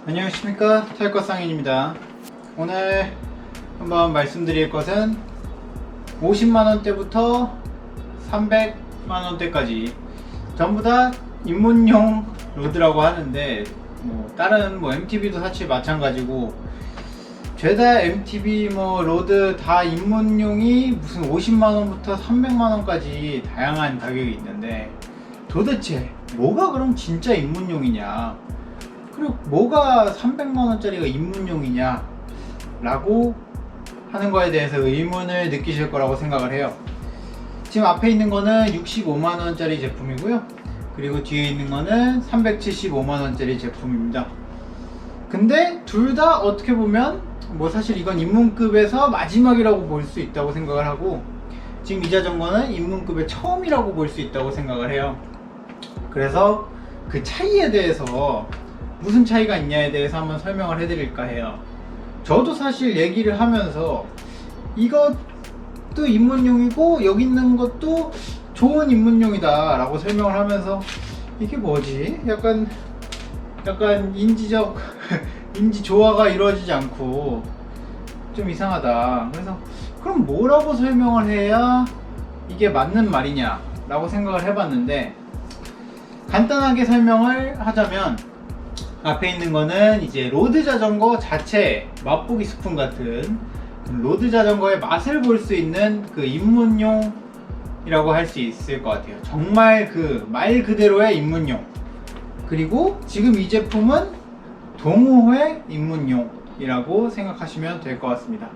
안녕하십니까, 탈것상인입니다. 오늘 한번 말씀드릴 것은 50만원대부터 300만원대까지 전부 다 입문용 로드라고 하는데, 다른 MTB도 사실 마찬가지고, 죄다 MTB 로드 다 입문용이 무슨 50만원부터 300만원까지 다양한 가격이 있는데, 도대체 뭐가 그럼 진짜 입문용이냐, 그리고 뭐가 300만원짜리가 입문용이냐 라고 하는 거에 대해서 의문을 느끼실 거라고 생각을 해요. 지금 앞에 있는 거는 65만원짜리 제품이고요, 그리고 뒤에 있는 거는 375만원짜리 제품입니다. 근데 둘 다 어떻게 보면 사실 이건 입문급에서 마지막이라고 볼 수 있다고 생각을 하고, 지금 이 자전거는 입문급의 처음이라고 볼 수 있다고 생각을 해요. 그래서 그 차이에 대해서 무슨 차이가 있냐에 대해서 한번 설명을 해드릴까 해요. 저도 사실 얘기를 하면서 이것도 입문용이고 여기 있는 것도 좋은 입문용이다 라고 설명을 하면서, 이게 뭐지? 약간 인지적 인지 조화가 이루어지지 않고 좀 이상하다. 그래서 그럼 뭐라고 설명을 해야 이게 맞는 말이냐 라고 생각을 해봤는데, 간단하게 설명을 하자면, 앞에 있는 거는 이제 로드 자전거 자체 맛보기 스푼 같은 로드 자전거의 맛을 볼 수 있는 그 입문용이라고 할 수 있을 것 같아요. 정말 그 말 그대로의 입문용. 그리고 지금 이 제품은 동호회 입문용이라고 생각하시면 될 것 같습니다.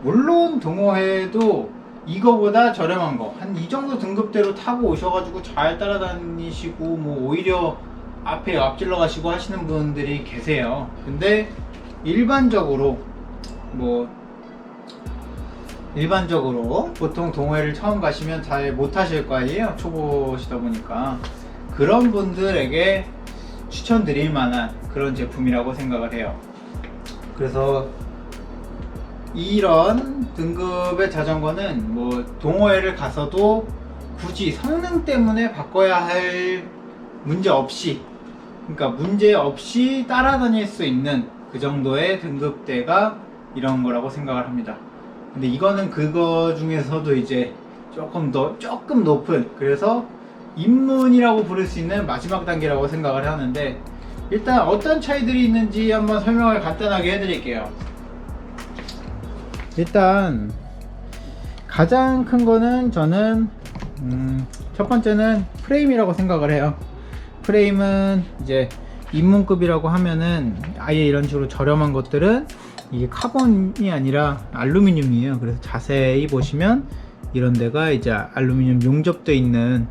물론 동호회도 이거보다 저렴한 거, 한 이 정도 등급대로 타고 오셔가지고 잘 따라다니시고 오히려 앞에 앞질러 가시고 하시는 분들이 계세요. 근데 일반적으로 보통 동호회를 처음 가시면 잘 못하실 거 아니에요, 초보시다 보니까. 그런 분들에게 추천드릴 만한 그런 제품이라고 생각을 해요. 그래서 이런 등급의 자전거는 동호회를 가서도 굳이 성능 때문에 바꿔야 할 문제 없이 따라다닐 수 있는 그 정도의 등급대가 이런 거라고 생각을 합니다. 근데 이거는 그거 중에서도 이제 조금 높은, 그래서 입문이라고 부를 수 있는 마지막 단계라고 생각을 하는데, 일단 어떤 차이들이 있는지 한번 설명을 간단하게 해드릴게요. 일단 가장 큰 거는 저는 첫 번째는 프레임이라고 생각을 해요. 프레임은 이제 입문급이라고 하면은 아예 이런 식으로 저렴한 것들은 이게 카본이 아니라 알루미늄이에요. 그래서 자세히 보시면 이런 데가 이제 알루미늄 용접되어 있는,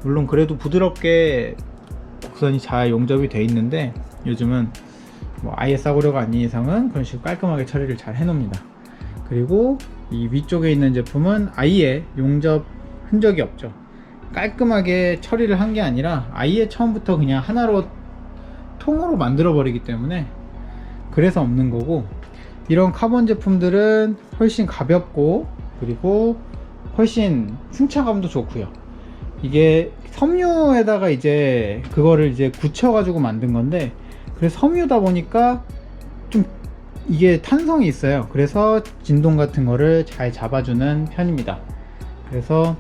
물론 그래도 부드럽게 곡선이 잘 용접이 되어 있는데, 요즘은 아예 싸구려가 아닌 이상은 그런 식으로 깔끔하게 처리를 잘 해놓습니다. 그리고 이 위쪽에 있는 제품은 아예 용접 흔적이 없죠. 깔끔하게 처리를 한 게 아니라 아예 처음부터 그냥 하나로 통으로 만들어 버리기 때문에 그래서 없는 거고, 이런 카본 제품들은 훨씬 가볍고 그리고 훨씬 승차감도 좋고요. 이게 섬유에다가 이제 그거를 이제 굳혀 가지고 만든 건데, 그래서 섬유다 보니까 좀 이게 탄성이 있어요. 그래서 진동 같은 거를 잘 잡아주는 편입니다. 그래서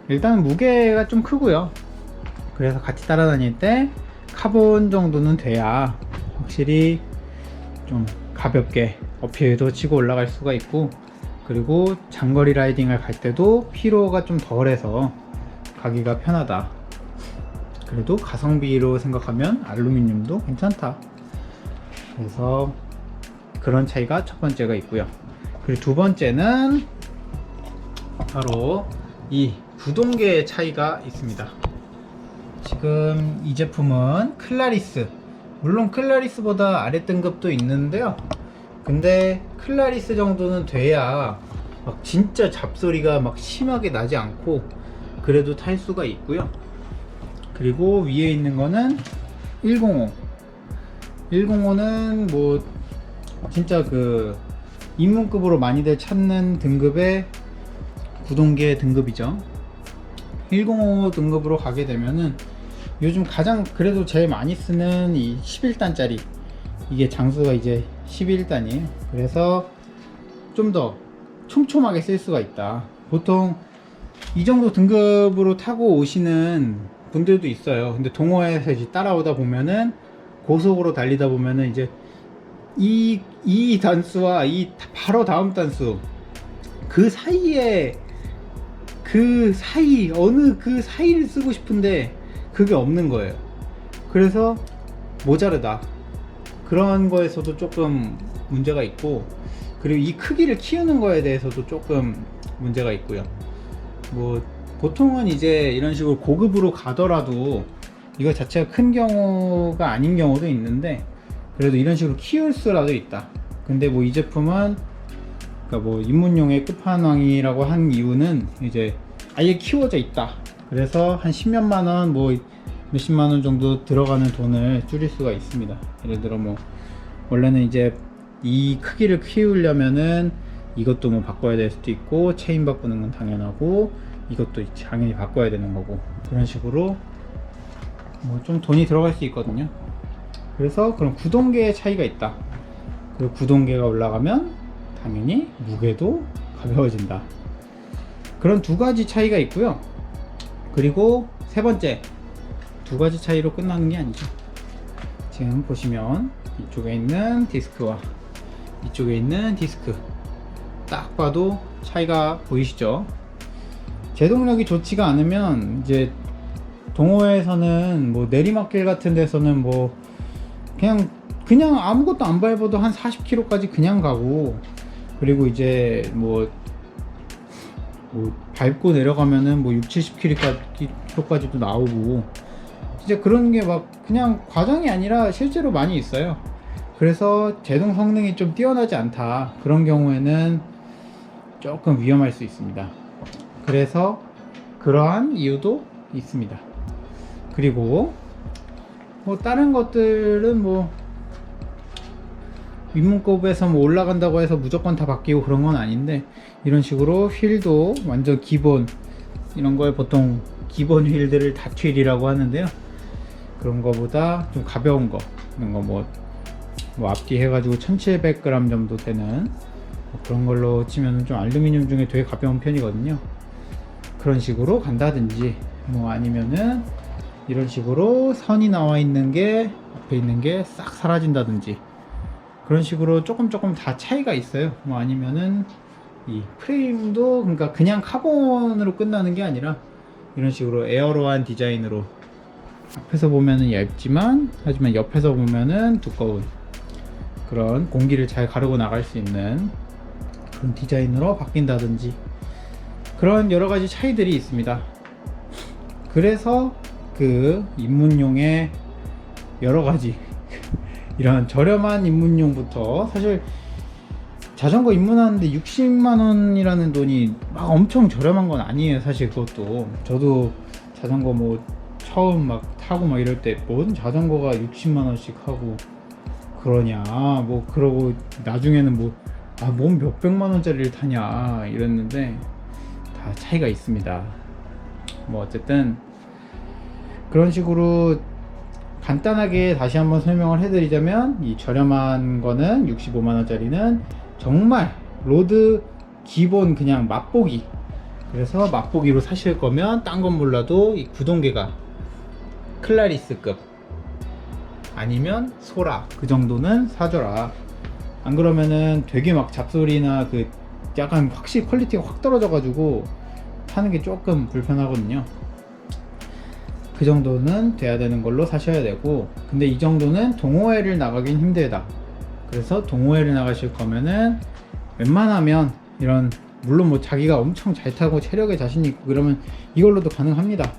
일단 무게가 좀 크고요. 그래서 같이 따라다닐 때 카본 정도는 돼야 확실히 좀 가볍게 어필도 치고 올라갈 수가 있고, 그리고 장거리 라이딩을 갈 때도 피로가 좀 덜해서 가기가 편하다. 그래도 가성비로 생각하면 알루미늄도 괜찮다. 그래서 그런 차이가 첫 번째가 있고요. 그리고 두 번째는 바로 이 구동계의 차이가 있습니다. 지금 이 제품은 클라리스, 물론 클라리스보다 아래 등급도 있는데요, 근데 클라리스 정도는 돼야 진짜 잡소리가 심하게 나지 않고 그래도 탈 수가 있고요. 그리고 위에 있는 거는 105는 진짜 그 입문급으로 많이들 찾는 등급의 구동계 등급이죠. 105 등급으로 가게 되면은 요즘 가장 그래도 제일 많이 쓰는 이 11단짜리 이게 장수가 이제 11단이에요. 그래서 좀 더 촘촘하게 쓸 수가 있다. 보통 이 정도 등급으로 타고 오시는 분들도 있어요. 근데 동호회에서 이제 따라오다 보면은 고속으로 달리다 보면은 이제 이 단수와 이 바로 다음 단수 그 사이에 어느 그 사이를 쓰고 싶은데 그게 없는 거예요. 그래서 모자르다. 그런 거에서도 조금 문제가 있고, 그리고 이 크기를 키우는 거에 대해서도 조금 문제가 있고요. 뭐 보통은 이제 이런 식으로 고급으로 가더라도 이거 자체가 큰 경우가 아닌 경우도 있는데, 그래도 이런 식으로 키울 수라도 있다. 근데 뭐 이 제품은 그러니까 뭐 입문용의 끝판왕이라고 한 이유는 이제 아예 키워져 있다. 그래서 한 10몇만원 뭐 몇십만원 정도 들어가는 돈을 줄일 수가 있습니다. 예를 들어 뭐 원래는 이제 이 크기를 키우려면은 이것도 뭐 바꿔야 될 수도 있고, 체인 바꾸는 건 당연하고 이것도 당연히 바꿔야 되는 거고, 그런 식으로 뭐 좀 돈이 들어갈 수 있거든요. 그래서 그런 구동계의 차이가 있다. 그리고 구동계가 올라가면 당연히 무게도 가벼워진다. 그런 두 가지 차이가 있고요. 그리고 세 번째, 두 가지 차이로 끝나는 게 아니죠. 지금 보시면 이쪽에 있는 디스크와 이쪽에 있는 디스크 딱 봐도 차이가 보이시죠? 제동력이 좋지가 않으면 이제 동호회에서는 뭐 내리막길 같은 데서는 뭐 그냥 아무것도 안 밟아도 한 40km까지 그냥 가고, 그리고 이제 뭐 밟고 내려가면은 뭐 60-70km까지도 나오고, 진짜 그런 게 막 그냥 과정이 아니라 실제로 많이 있어요. 그래서 제동 성능이 좀 뛰어나지 않다, 그런 경우에는 조금 위험할 수 있습니다. 그래서 그러한 이유도 있습니다. 그리고 뭐 다른 것들은 뭐 입문급에서 뭐 올라간다고 해서 무조건 다 바뀌고 그런 건 아닌데, 이런 식으로 휠도 완전 기본, 이런 걸 보통 기본 휠들을 닷휠이라고 하는데요. 그런 거보다 좀 가벼운 거, 이런 거 뭐 앞뒤 해가지고 1700g 정도 되는 뭐 그런 걸로 치면 좀 알루미늄 중에 되게 가벼운 편이거든요. 그런 식으로 간다든지, 뭐 아니면은 이런 식으로 선이 나와 있는 게 앞에 있는 게 싹 사라진다든지, 그런 식으로 조금 다 차이가 있어요. 뭐 아니면은 이 프레임도 그러니까 그냥 카본으로 끝나는 게 아니라 이런 식으로 에어로한 디자인으로, 앞에서 보면은 얇지만 하지만 옆에서 보면은 두꺼운, 그런 공기를 잘 가르고 나갈 수 있는 그런 디자인으로 바뀐다든지, 그런 여러 가지 차이들이 있습니다. 그래서 그 입문용의 여러 가지 이런 저렴한 입문용부터, 사실 자전거 입문하는데 60만원이라는 돈이 막 엄청 저렴한 건 아니에요. 사실 그것도 저도 자전거 뭐 처음 막 타고 막 이럴 때 뭔 자전거가 60만원씩 하고 그러냐, 뭐 그러고 나중에는 뭔 몇백만원짜리를 타냐 이랬는데 다 차이가 있습니다. 뭐 어쨌든 그런 식으로 간단하게 다시 한번 설명을 해드리자면, 이 저렴한 거는 65만원짜리는 정말 로드 기본 그냥 맛보기, 그래서 맛보기로 사실 거면 딴 건 몰라도 이 구동계가 클라리스급 아니면 소라 그 정도는 사줘라. 안 그러면은 되게 막 잡소리나 그 약간 확실히 퀄리티가 확 떨어져 가지고 타는 게 조금 불편하거든요. 그 정도는 돼야 되는 걸로 사셔야 되고, 근데 이 정도는 동호회를 나가긴 힘들다. 그래서 동호회를 나가실 거면은 웬만하면 이런, 물론 뭐 자기가 엄청 잘 타고 체력에 자신이 있고 그러면 이걸로도 가능합니다.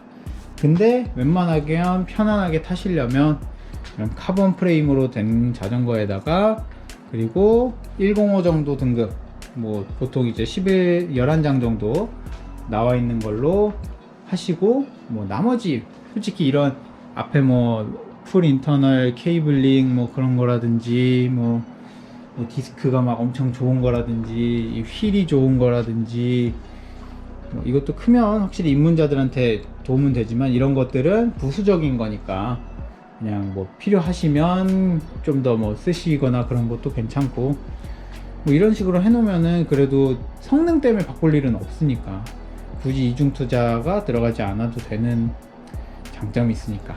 근데 웬만하게 편안하게 타시려면 이런 카본 프레임으로 된 자전거에다가, 그리고 105 정도 등급, 뭐 보통 이제 11장 정도 나와 있는 걸로 하시고, 뭐 나머지 솔직히 이런 앞에 뭐 풀 인터널 케이블링 뭐 그런 거라든지, 뭐 디스크가 막 엄청 좋은 거라든지, 휠이 좋은 거라든지, 뭐 이것도 크면 확실히 입문자들한테 도움은 되지만 이런 것들은 부수적인 거니까 그냥 뭐 필요하시면 좀 더 뭐 쓰시거나 그런 것도 괜찮고, 뭐 이런 식으로 해놓으면은 그래도 성능 때문에 바꿀 일은 없으니까 굳이 이중 투자가 들어가지 않아도 되는 장점이 있으니까.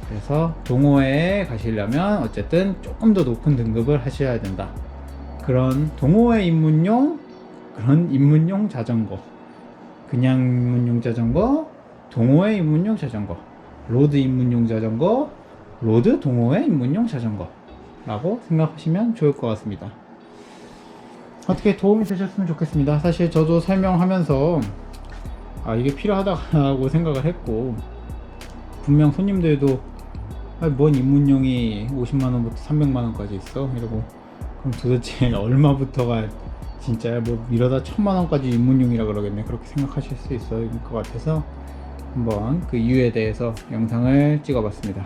그래서 동호회에 가시려면 어쨌든 조금 더 높은 등급을 하셔야 된다. 그런 동호회 입문용, 그런 입문용 자전거, 그냥 입문용 자전거, 동호회 입문용 자전거, 로드 입문용 자전거, 로드 동호회 입문용 자전거 라고 생각하시면 좋을 것 같습니다. 어떻게 도움이 되셨으면 좋겠습니다. 사실 저도 설명하면서 이게 필요하다고 생각을 했고, 분명 손님들도 뭔 입문용이 50만원부터 300만원까지 있어? 이러고, 그럼 도대체 얼마부터가 진짜 뭐 이러다 1000만원까지 입문용이라 그러겠네, 그렇게 생각하실 수 있을 것 같아서 한번 그 이유에 대해서 영상을 찍어 봤습니다.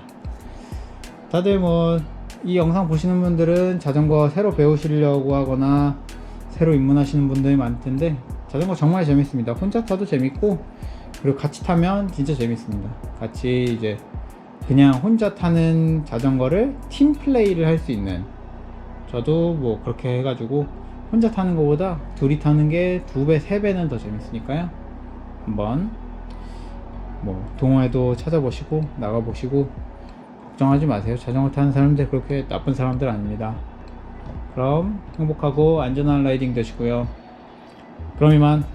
다들 뭐 이 영상 보시는 분들은 자전거 새로 배우시려고 하거나 새로 입문하시는 분들이 많을 텐데, 자전거 정말 재밌습니다. 혼자 타도 재밌고, 그리고 같이 타면 진짜 재밌습니다. 같이 이제 그냥 혼자 타는 자전거를 팀 플레이를 할 수 있는, 저도 뭐 그렇게 해가지고 혼자 타는 것보다 둘이 타는 게 2배, 3배는 더 재밌으니까요. 한번 뭐 동호회도 찾아보시고 나가보시고, 걱정하지 마세요. 자전거 타는 사람들 그렇게 나쁜 사람들 아닙니다. 그럼 행복하고 안전한 라이딩 되시고요. 그럼 이만.